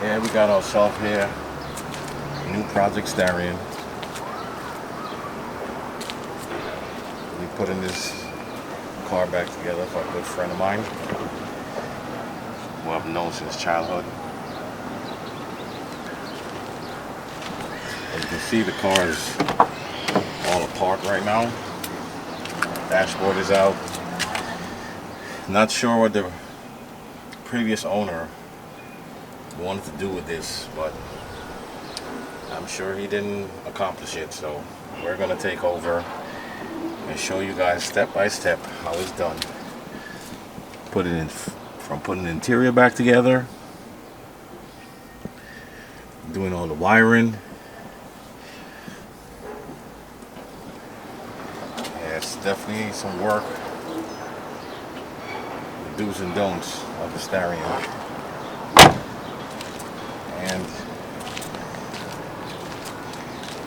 Yeah, we got ourselves here new project Starion. We putting this car back together for a good friend of mine who I've known since childhood. As you can see, the car is all apart right now. Dashboard is out. Not sure what the previous owner wanted to do with this, but I'm sure he didn't accomplish it, so we're gonna take over and show you guys step by step how it's done. Put it in from putting the interior back together, doing all the wiring. Yeah, it's definitely some work. The do's and don'ts of the Starion. And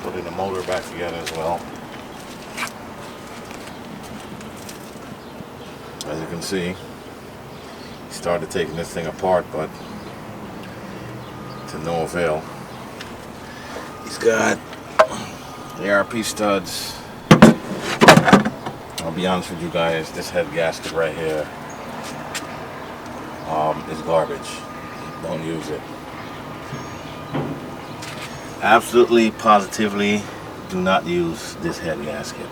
putting the motor back together as well. As you can see, he started taking this thing apart, but to no avail. He's got ARP studs. I'll be honest with you guys, this head gasket right here is garbage. Don't use it. Absolutely, positively, do not use this head gasket.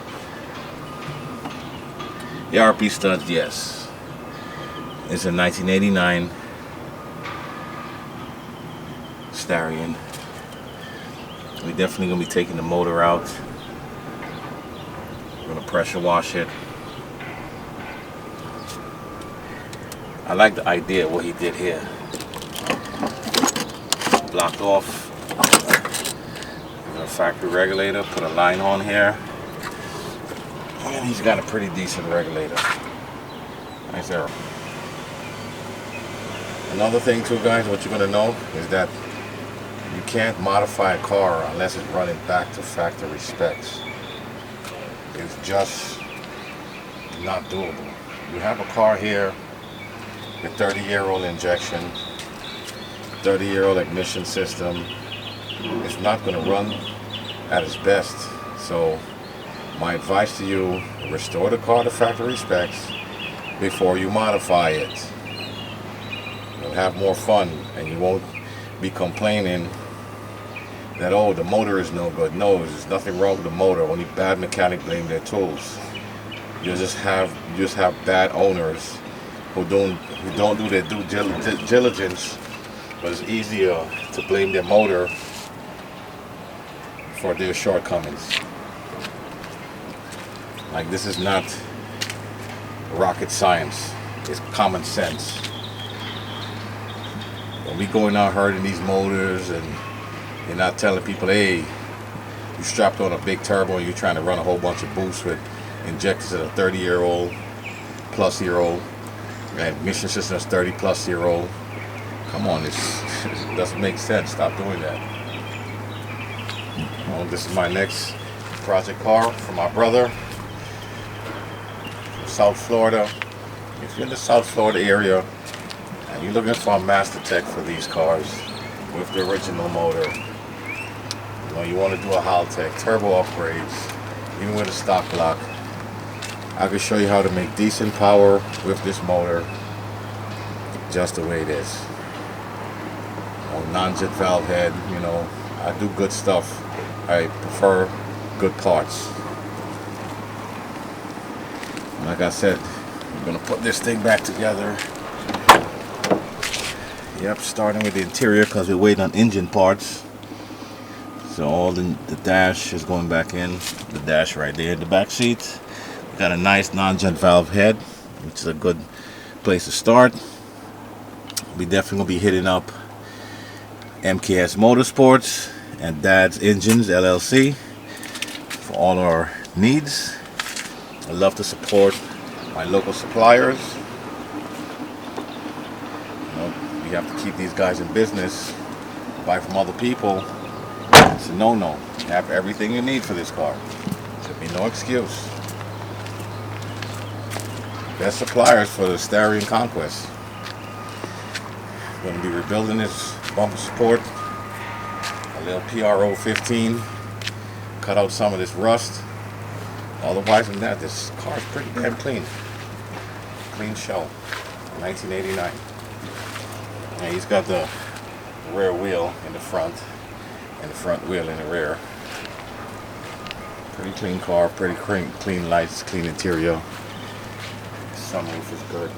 The ARP studs, yes. It's a 1989 Starion. We're definitely going to be taking the motor out. We're going to pressure wash it. I like the idea of what he did here. Blocked off a factory regulator, put a line on here, and he's got a pretty decent regulator. Nice arrow. Another thing too, guys, what you're going to know is that you can't modify a car unless it's running back to factory specs. It's just not doable. You have a car here with 30-year-old injection, 30-year-old ignition system. It's not going to run at its best. So my advice to you, restore the car to factory specs before you modify it. You'll have more fun and you won't be complaining that, oh, the motor is no good. No, there's nothing wrong with the motor. Only bad mechanic blame their tools. You just have bad owners who don't do their due diligence, but it's easier to blame their motor for their shortcomings. Like, this is not rocket science, it's common sense. When we going out hurting these motors and you're not telling people, hey, you strapped on a big turbo and you're trying to run a whole bunch of boosts with injectors that are 30-year-old, plus year old, and ignition system is 30-plus-year-old. Come on, it doesn't make sense. Stop doing that. Well, this is my next project car for my brother from South Florida. If you're in the South Florida area and you're looking for a master tech for these cars with the original motor, you want to do a Haltech, turbo upgrades, even with a stock block, I can show you how to make decent power with this motor just the way it is. Non-jet valve head, I do good stuff. I prefer good parts. Like I said, I'm gonna put this thing back together. Yep, starting with the interior because we're waiting on engine parts. So all the dash is going back in. The dash right there in the back seat. We got a nice non-jet valve head, which is a good place to start. We definitely gonna be hitting up MKS Motorsports and Dad's Engines LLC for all our needs. I love to support my local suppliers. We have to keep these guys in business. Buy from other people. It's a no-no. You have everything you need for this car. Should be no excuse. Best suppliers for the Starion Conquest. Going to be rebuilding this bumper support, a little PRO 15, cut out some of this rust. Otherwise than that, this car is pretty damn clean. Clean shell, 1989. And he's got the rear wheel in the front and the front wheel in the rear. Pretty clean car, pretty clean lights, clean interior. Sunroof is good.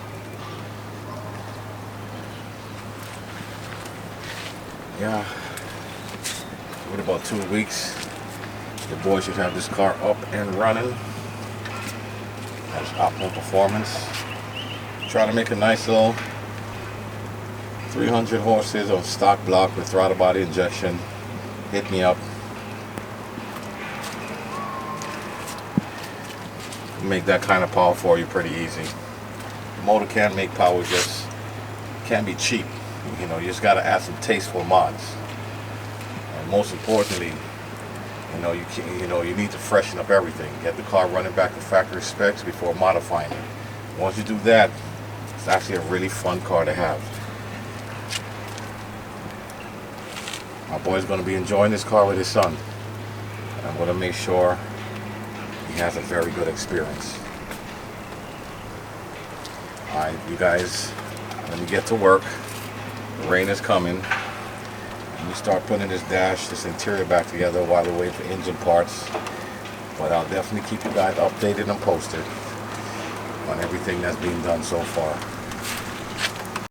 Yeah, with about 2 weeks, the boy should have this car up and running. Has optimal performance. Try to make a nice little 300 horses on stock block with throttle body injection. Hit me up. Make that kind of power for you pretty easy. The motor can't make power, just can't be cheap. You know, you just got to add some tasteful mods. And most importantly, you need to freshen up everything. Get the car running back to factory specs before modifying it. Once you do that, it's actually a really fun car to have. My boy's going to be enjoying this car with his son. I'm going to make sure he has a very good experience. Alright, you guys, let me get to work. The rain is coming. Let me start putting this interior back together while we wait for engine parts. But I'll definitely keep you guys updated and posted on everything that's being done so far.